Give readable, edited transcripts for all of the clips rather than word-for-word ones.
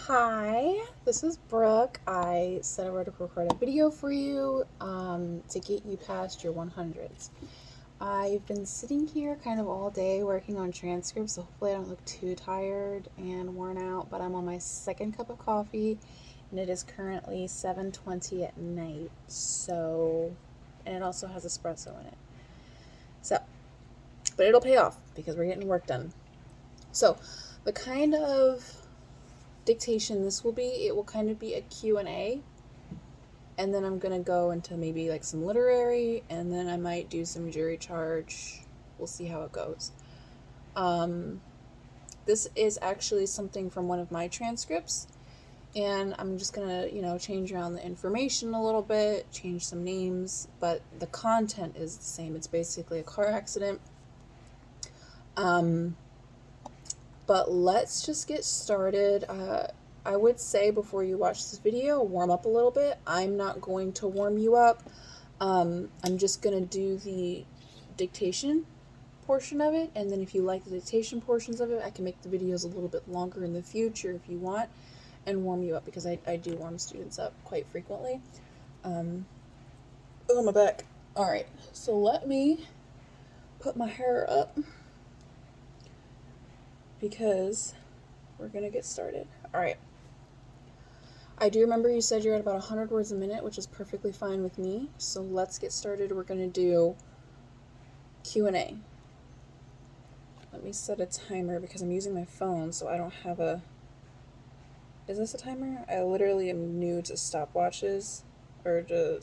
Hi, this is Brooke. I said I would record a video for you to get you past your 100s. I've been sitting here kind of all day working on transcripts, so hopefully I don't look too tired and worn out, but I'm on my second cup of coffee and it is currently 7:20 at night. And it also has espresso in it. So, but it'll pay off because we're getting work done. So, the kind of dictation this will be, it will kind of be a Q&A, and then I'm going to go into maybe like some literary, and then I might do some jury charge. We'll see how it goes. This is actually something from one of my transcripts, and I'm just going to, change around the information a little bit, change some names, but the content is the same. It's basically a car accident. But let's just get started. I would say before you watch this video, warm up a little bit. I'm not going to warm you up. I'm just going to do the dictation portion of it, and then if you like the dictation portions of it, I can make the videos a little bit longer in the future if you want, and warm you up, because I do warm students up quite frequently. Oh, my back. Alright, so let me put my hair up, because we're going to get started. Alright. I do remember you said you're at about 100 words a minute, which is perfectly fine with me. So let's get started. We're going to do Q&A. Let me set a timer because I'm using my phone, so I don't have a... Is this a timer? I literally am new to stopwatches or to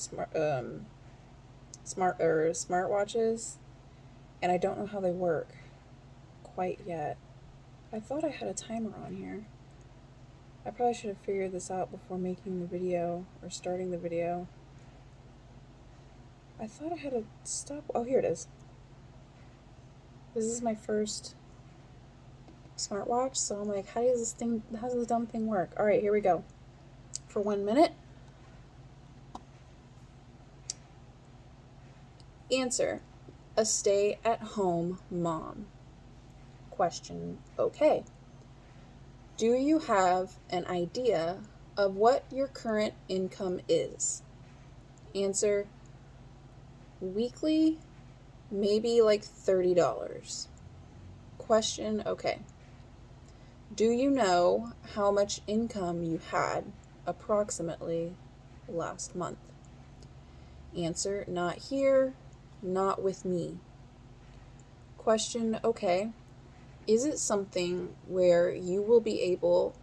smartwatches, and I don't know how they work quite yet. I thought I had a timer on here. I probably should have figured this out before making the video or starting the video. I thought I had a stop. Oh, here it is. This is my first smartwatch, so I'm like, how does this dumb thing work? All right, here we go. For 1 minute. Answer: a stay-at-home mom. Question: okay. Do you have an idea of what your current income is? Answer: weekly, maybe like $30. Question: okay. Do you know how much income you had approximately last month? Answer: not here, not with me. Question: okay. Is it something where you will be able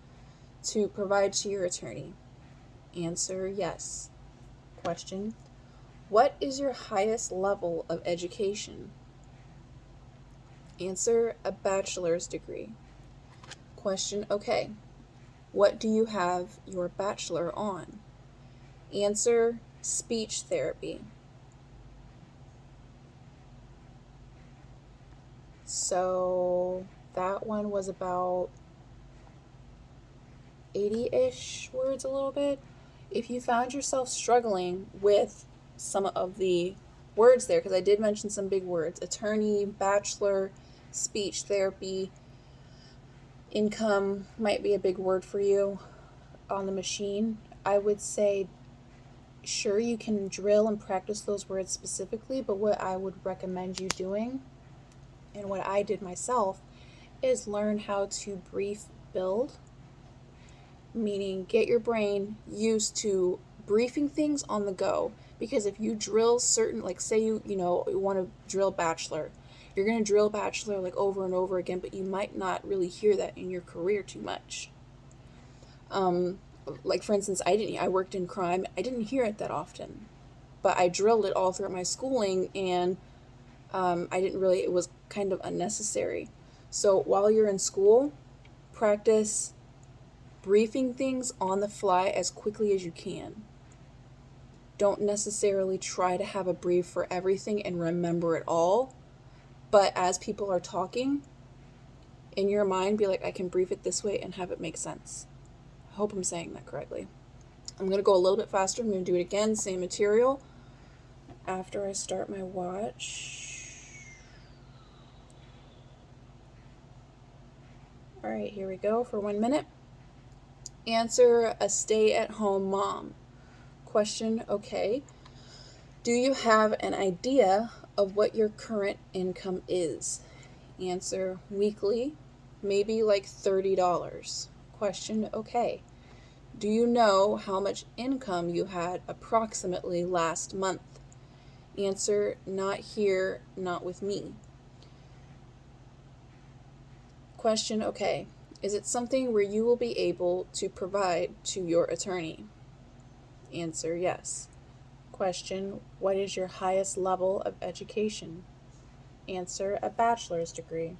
to provide to your attorney? Answer: yes. Question: what is your highest level of education? Answer: a bachelor's degree. Question: okay. What do you have your bachelor on? Answer: speech therapy. So that one was about 80-ish words, a little bit. If you found yourself struggling with some of the words there, because I did mention some big words: attorney, bachelor, speech therapy, income might be a big word for you on the machine. I would say, sure, you can drill and practice those words specifically, but what I would recommend you doing, and what I did myself, is learn how to brief build, meaning get your brain used to briefing things on the go. Because if you drill certain, like say you want to drill bachelor, you're going to drill bachelor like over and over again, but you might not really hear that in your career too much. Like for instance, I worked in crime. I didn't hear it that often, but I drilled it all throughout my schooling, and it was kind of unnecessary. So while you're in school, practice briefing things on the fly as quickly as you can. Don't necessarily try to have a brief for everything and remember it all, but as people are talking, in your mind, be like, I can brief it this way and have it make sense. I hope I'm saying that correctly. I'm going to go a little bit faster. I'm going to do it again, same material, after I start my watch. All right, here we go for 1 minute. Answer, a stay-at-home mom. Question, okay. Do you have an idea of what your current income is? Answer, weekly, maybe like $30. Question, okay. Do you know how much income you had approximately last month? Answer, not here, not with me. Question, okay. Is it something where you will be able to provide to your attorney? Answer, yes. Question, what is your highest level of education? Answer, a bachelor's degree.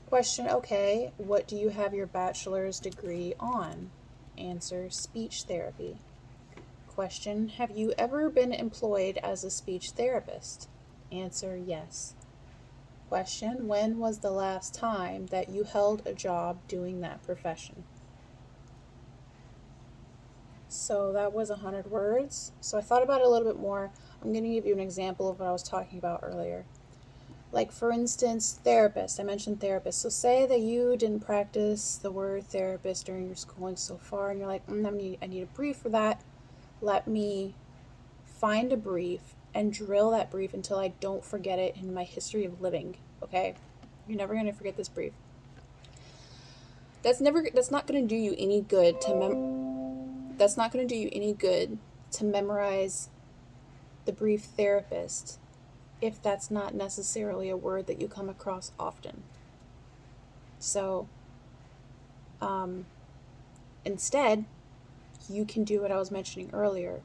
Question, okay. What do you have your bachelor's degree on? Answer, speech therapy. Question, have you ever been employed as a speech therapist? Answer, yes. Question, when was the last time that you held a job doing that profession? So that was 100 words. So I thought about it a little bit more. I'm going to give you an example of what I was talking about earlier. Like, for instance, therapist. I mentioned therapist. So say that you didn't practice the word therapist during your schooling so far, and you're like, I need a brief for that. Let me find a brief and drill that brief until I don't forget it in my history of living. Okay? You're never going to forget this brief. That's not going to do you any good to memorize the brief therapist if that's not necessarily a word that you come across often. So instead, you can do what I was mentioning earlier,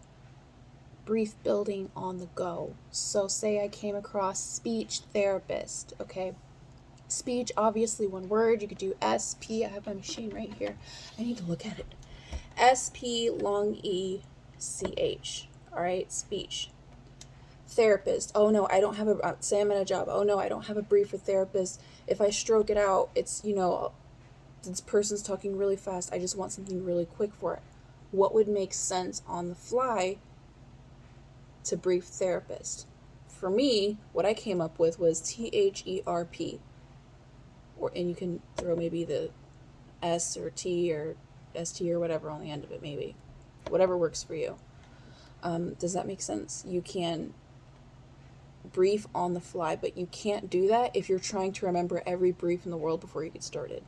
brief building on the go. So say I came across speech therapist, okay? Speech, obviously one word. You could do SP. I have my machine right here. I need to look at it. SP long ECH. All right, speech. Therapist. Oh no, I don't have a, say I'm at a job. Oh no, I don't have a brief for therapist. If I stroke it out, it's, this person's talking really fast. I just want something really quick for it. What would make sense on the fly to brief therapist? For me, what I came up with was THERP. And you can throw maybe the S or T or ST or whatever on the end of it, maybe. Whatever works for you. Does that make sense? You can brief on the fly, but you can't do that if you're trying to remember every brief in the world before you get started.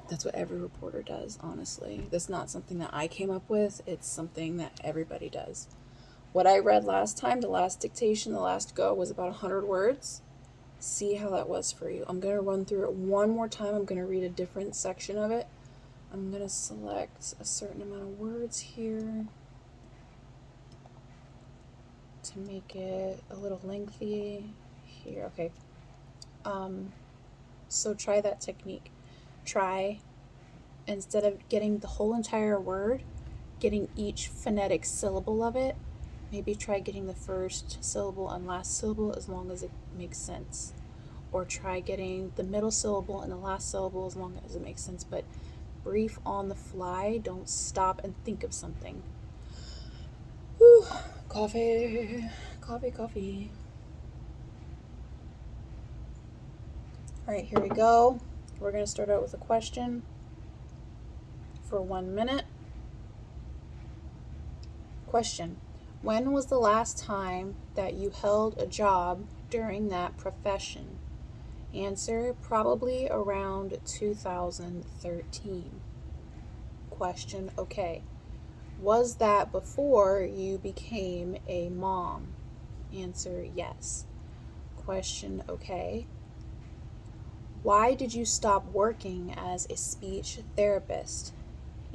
That's what every reporter does, honestly. That's not something that I came up with. It's something that everybody does. What I read last time, the last dictation, the last go, was about 100 words. See how that was for you. I'm going to run through it one more time. I'm going to read a different section of it. I'm going to select a certain amount of words here to make it a little lengthy here. Okay. So try that technique. Try, instead of getting the whole entire word, getting each phonetic syllable of it. Maybe try getting the first syllable and last syllable as long as it makes sense. Or try getting the middle syllable and the last syllable as long as it makes sense. But brief on the fly. Don't stop and think of something. Whew. Coffee. All right, here we go. We're going to start out with a question for 1 minute. Question. When was the last time that you held a job during that profession? Answer, probably around 2013. Question, okay. Was that before you became a mom? Answer, yes. Question, okay. Why did you stop working as a speech therapist?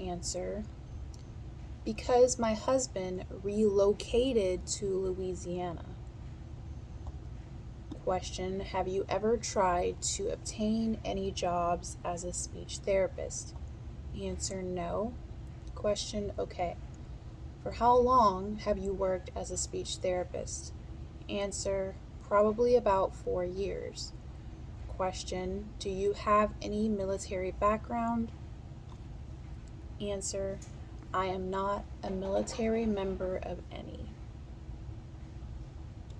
Answer, because my husband relocated to Louisiana. Question, have you ever tried to obtain any jobs as a speech therapist? Answer, no. Question, okay. For how long have you worked as a speech therapist? Answer, probably about 4 years. Question, do you have any military background? Answer, I am not a military member of any.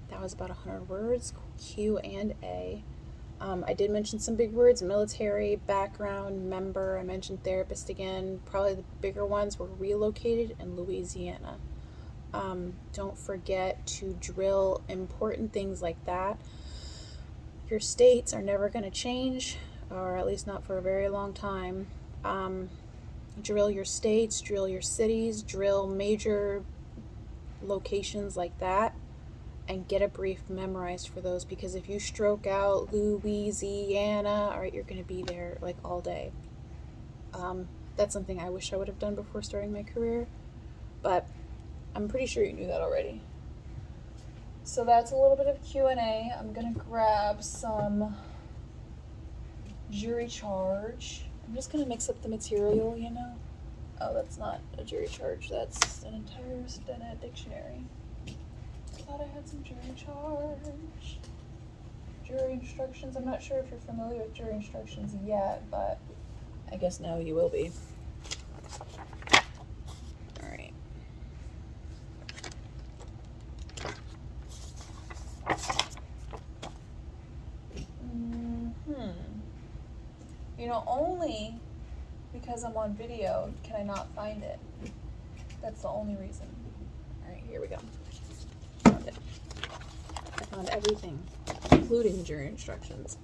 That was about 100 words, Q&A. I did mention some big words: military, background, member. I mentioned therapist again. Probably the bigger ones were relocated in Louisiana. Don't forget to drill important things like that. Your states are never going to change, or at least not for a very long time. Drill your states, drill your cities, drill major locations like that, and get a brief memorized for those, because if you stroke out Louisiana, all right, you're going to be there like all day. That's something I wish I would have done before starting my career, but I'm pretty sure you knew that already. So that's a little bit of Q&A. I'm going to grab some jury charge. I'm just going to mix up the material, you know. Oh, that's not a jury charge. That's an entire Stennett dictionary. I thought I had some jury charge. Jury instructions. I'm not sure if you're familiar with jury instructions yet, but I guess now you will be. All right. You know, only because I'm on video can I not find it. That's the only reason. All right, here we go. Found it. I found everything, including the jury instructions.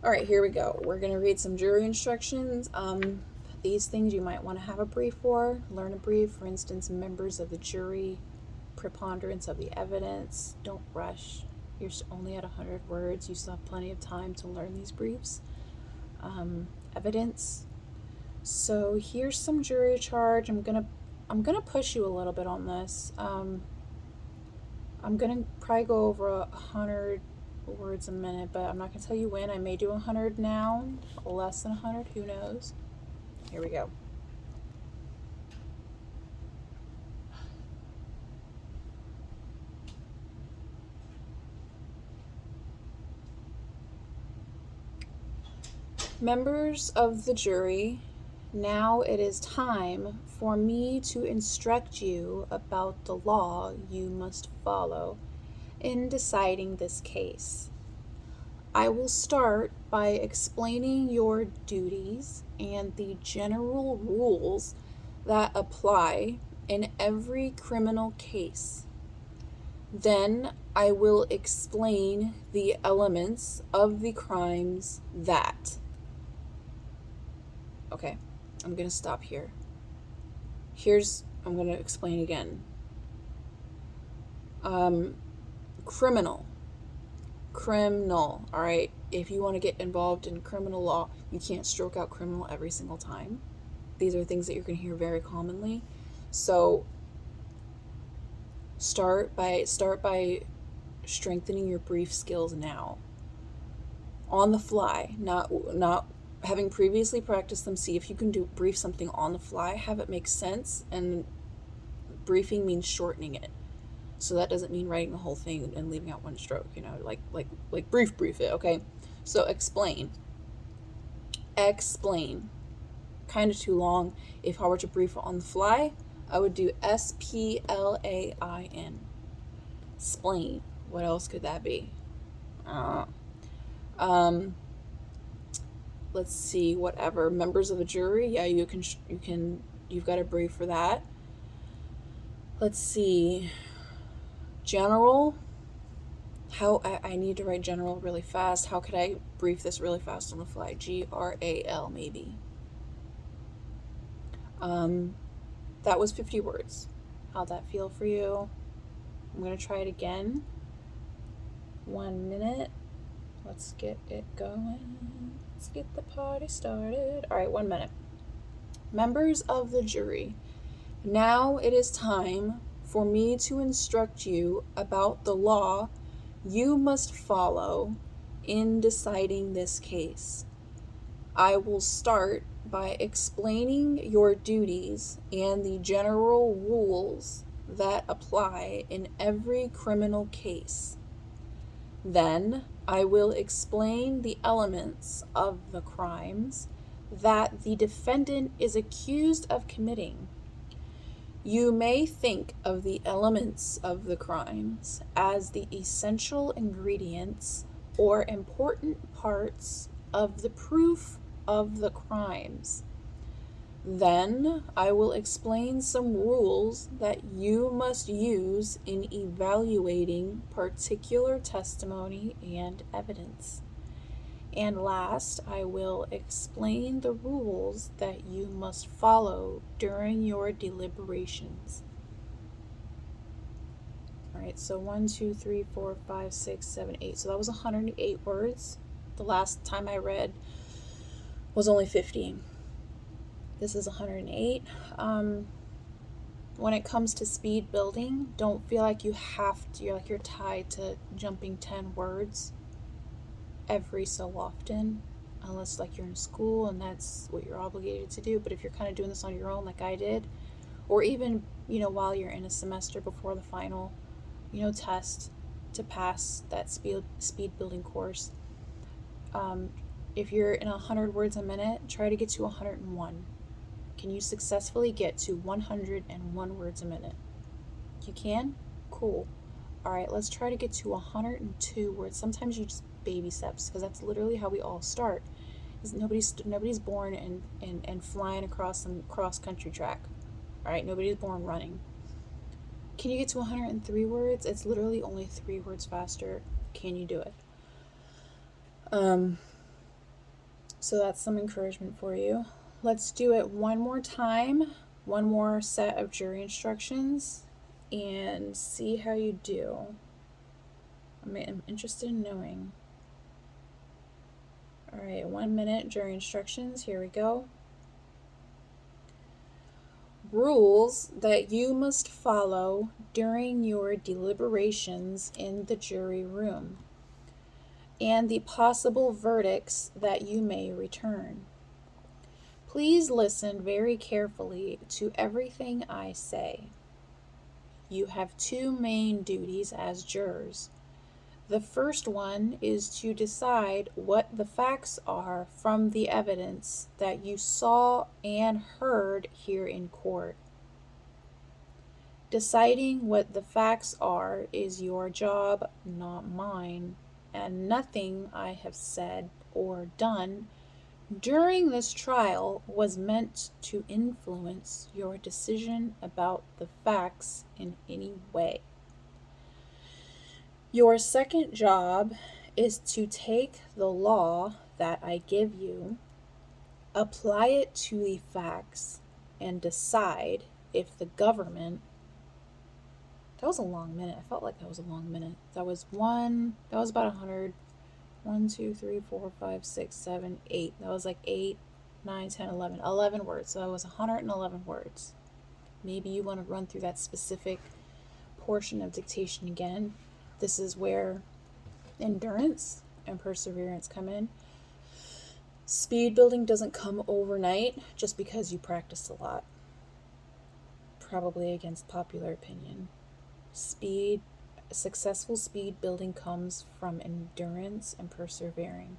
All right, here we go. We're going to read some jury instructions. These things you might want to have a brief for. Learn a brief. For instance, members of the jury, preponderance of the evidence. Don't rush. You're only at 100 words. You still have plenty of time to learn these briefs. Evidence. So here's some jury charge. I'm gonna push you a little bit on this. I'm gonna probably go over 100 words a minute, but I'm not gonna tell you when. I may do 100 now, less than 100. Who knows? Here we go. Members of the jury, now it is time for me to instruct you about the law you must follow in deciding this case. I will start by explaining your duties and the general rules that apply in every criminal case. Then I will explain the elements of the crimes that. Okay, I'm going to stop here. I'm going to explain again. Criminal, all right? If you want to get involved in criminal law, you can't stroke out criminal every single time. These are things that you're going to hear very commonly. So start by strengthening your brief skills now. On the fly, not having previously practiced them. See if you can brief something on the fly, have it make sense, and briefing means shortening it. So that doesn't mean writing the whole thing and leaving out one stroke, you know, like brief it, okay? So explain. Kind of too long. If I were to brief it on the fly, I would do SPLAIN. Splain. What else could that be? Let's see, whatever. Members of a jury, yeah, you've got a brief for that. Let's see. General. How I need to write general really fast. How could I brief this really fast on the fly? GRAL maybe. That was 50 words. How'd that feel for you? I'm gonna try it again. 1 minute. Let's get it going. Let's get the party started. All right, 1 minute. Members of the jury, now it is time for me to instruct you about the law you must follow in deciding this case. I will start by explaining your duties and the general rules that apply in every criminal case. Then I will explain the elements of the crimes that the defendant is accused of committing. You may think of the elements of the crimes as the essential ingredients or important parts of the proof of the crimes. Then I will explain some rules that you must use in evaluating particular testimony and evidence. And last, I will explain the rules that you must follow during your deliberations. All right, so 1, 2, 3, 4, 5, 6, 7, 8. So that was 108 words. The last time I read was only 15. This is 108. When it comes to speed building, don't feel like you have to, you're tied to jumping 10 words every so often, unless like you're in school and that's what you're obligated to do. But if you're kind of doing this on your own like I did, or even, while you're in a semester before the final, test to pass that speed building course, if you're in 100 words a minute, try to get to 101. Can you successfully get to 101 words a minute? You can? Cool. All right, let's try to get to 102 words. Sometimes you just baby steps, because that's literally how we all start. Nobody's born and flying across some cross-country track. All right, nobody's born running. Can you get to 103 words? It's literally only 3 words faster. Can you do it? So that's some encouragement for you. Let's do it one more time, one more set of jury instructions, and see how you do. I'm interested in knowing. All right, 1 minute jury instructions. Here we go. Rules that you must follow during your deliberations in the jury room, and the possible verdicts that you may return. Please listen very carefully to everything I say. You have 2 main duties as jurors. The first one is to decide what the facts are from the evidence that you saw and heard here in court. Deciding what the facts are is your job, not mine, and nothing I have said or done during this trial was meant to influence your decision about the facts in any way. Your second job is to take the law that I give you, apply it to the facts, and decide if the government... That was a long minute. I felt like that was a long minute. That was about 100. 1, 2, 3, 4, 5, 6, 7, 8. That was like 8, 9, 10, 11. 11 words. So that was 111 words. Maybe you want to run through that specific portion of dictation again. This is where endurance and perseverance come in. Speed building doesn't come overnight just because you practiced a lot. Probably against popular opinion. Successful speed building comes from endurance and persevering.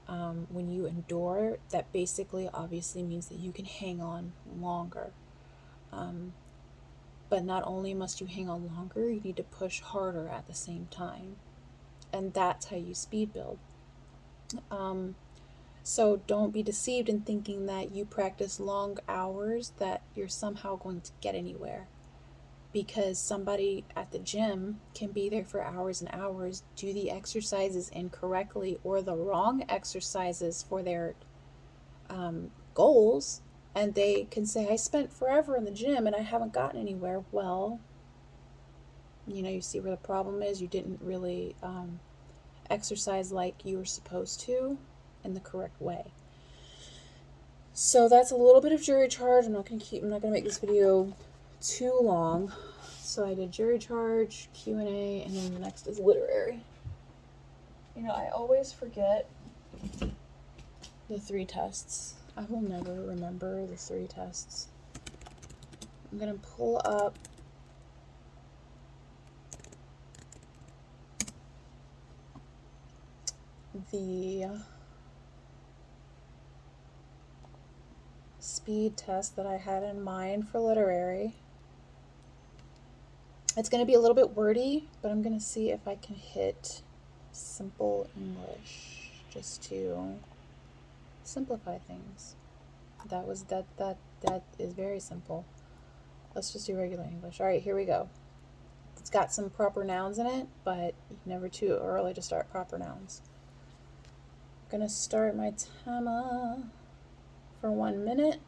When you endure, that basically obviously means that you can hang on longer. But not only must you hang on longer, you need to push harder at the same time. And that's how you speed build. So don't be deceived in thinking that you practice long hours that you're somehow going to get anywhere. Because somebody at the gym can be there for hours and hours, do the exercises incorrectly or the wrong exercises for their goals, and they can say, I spent forever in the gym and I haven't gotten anywhere. Well, you see where the problem is. You didn't really exercise like you were supposed to in the correct way. So that's a little bit of jury charge. I'm not going to make this video too long. So I did jury charge, Q&A, and then the next is literary. I always forget the 3 tests. I will never remember the 3 tests. I'm going to pull up the speed test that I had in mind for literary. It's going to be a little bit wordy, but I'm going to see if I can hit simple English just to simplify things. That is very simple. Let's just do regular English. All right, here we go. It's got some proper nouns in it, but never too early to start proper nouns. I'm gonna start my timer for 1 minute.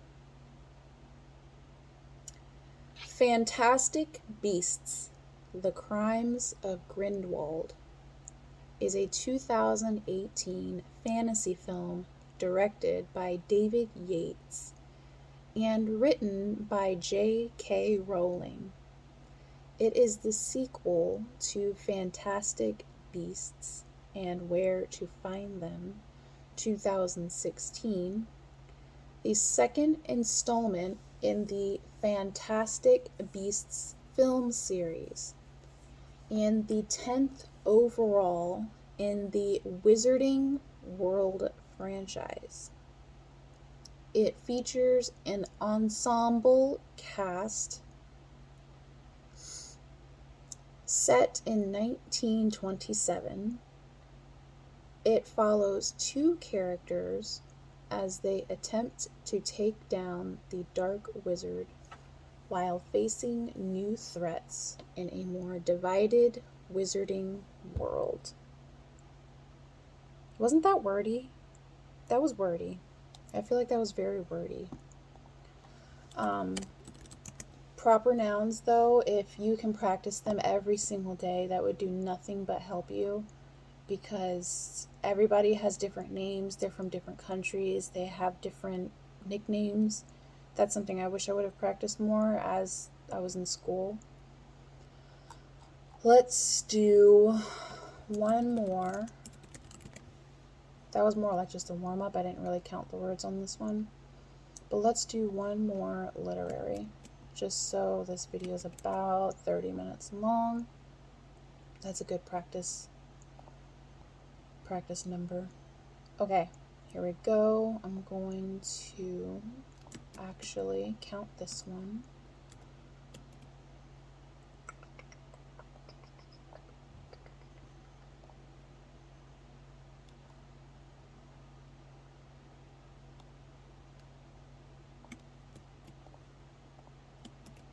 Fantastic Beasts: The Crimes of Grindelwald is a 2018 fantasy film directed by David Yates and written by J.K. Rowling. It is the sequel to Fantastic Beasts and Where to Find Them, 2016, the second installment in the Fantastic Beasts film series, and the 10th overall in the Wizarding World franchise. It features an ensemble cast set in 1927. It follows two characters as they attempt to take down the Dark Wizard while facing new threats in a more divided wizarding world. Wasn't that wordy? That was wordy. I feel like that was very wordy. Proper nouns, though, if you can practice them every single day, that would do nothing but help you, because everybody has different names. They're from different countries. They have different nicknames. That's something I wish I would have practiced more as I was in school. Let's do one more. That was more like just a warm-up. I didn't really count the words on this one. But let's do one more literary, just so this video is about 30 minutes long. That's a good practice number. Okay, here we go. I'm going to actually count this one.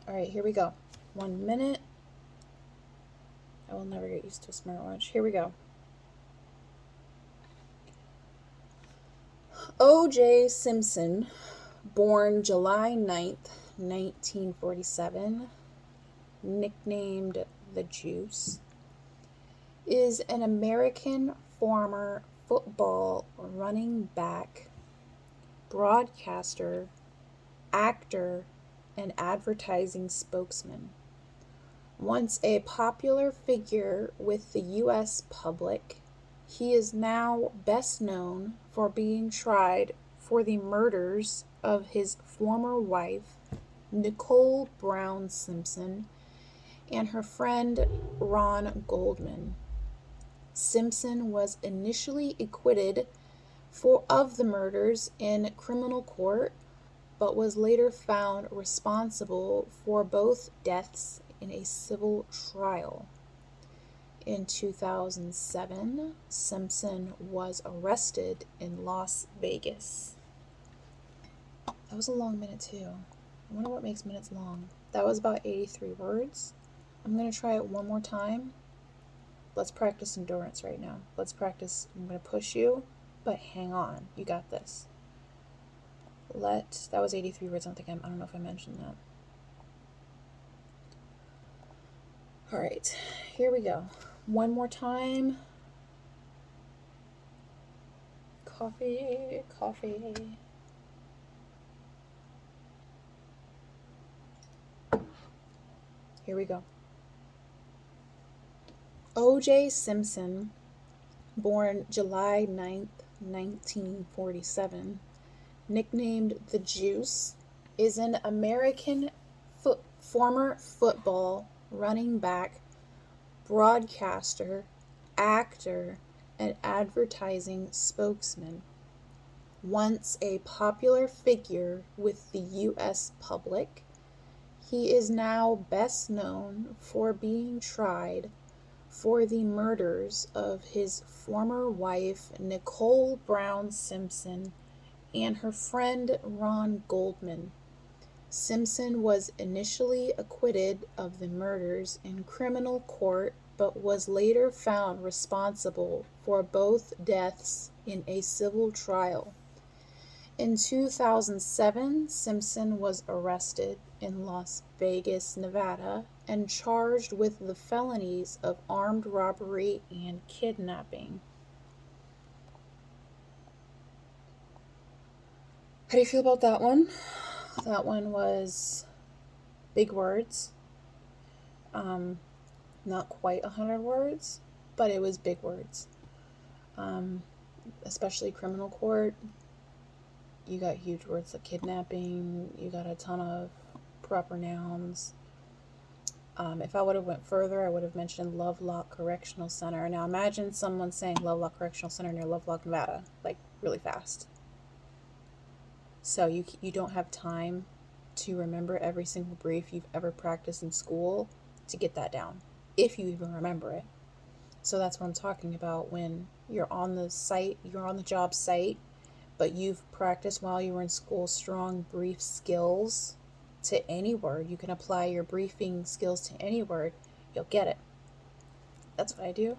All right, here we go. 1 minute. I will never get used to a smartwatch. Here we go. O.J. Simpson, born July 9th, 1947, nicknamed the Juice, is an American former football running back, broadcaster, actor, and advertising spokesman. Once a popular figure with the U.S. public, he is now best known for being tried for the murders of his former wife, Nicole Brown Simpson, and her friend Ron Goldman. Simpson was initially acquitted of the murders in criminal court, but was later found responsible for both deaths in a civil trial. In 2007, Simpson was arrested in Las Vegas. That was a long minute too. I wonder what makes minutes long. That was about 83 words. I'm going to try it one more time. Let's practice endurance right now. Let's practice. I'm going to push you, but hang on. You got this. That was 83 words. I don't know if I mentioned that. All right, here we go. One more time. Coffee. Here we go. O.J. Simpson, born July 9th, 1947, nicknamed the Juice, is an American former football running back, broadcaster, actor, and advertising spokesman. Once a popular figure with the U.S. public, he is now best known for being tried for the murders of his former wife, Nicole Brown Simpson, and her friend, Ron Goldman. Simpson was initially acquitted of the murders in criminal court, but was later found responsible for both deaths in a civil trial. In 2007, Simpson was arrested in Las Vegas, Nevada, and charged with the felonies of armed robbery and kidnapping. How do you feel about that one? That one was big words. Not quite 100 words, but it was big words. Especially criminal court. You got huge words like kidnapping. You got a ton of proper nouns. If I would have went further, I would have mentioned Lovelock Correctional Center. Now imagine someone saying Lovelock Correctional Center near Lovelock, Nevada, like really fast. So you don't have time to remember every single brief you've ever practiced in school to get that down, if you even remember it. So that's what I'm talking about when you're on the site, you're on the job site, but you've practiced while you were in school strong brief skills to any word. You can apply your briefing skills to any word, you'll get it. That's what I do.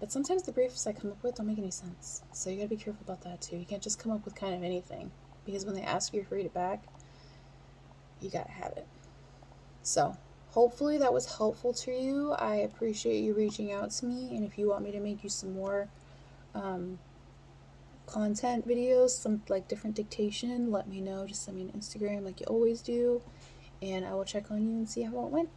But sometimes the briefs I come up with don't make any sense. So you gotta be careful about that too. You can't just come up with kind of anything, because when they ask you to read it back, you gotta have it. So hopefully that was helpful to you. I appreciate you reaching out to me, and if you want me to make you some more content videos, some like different dictation, let me know. Just send me an Instagram like you always do, and I will check on you and see how it went.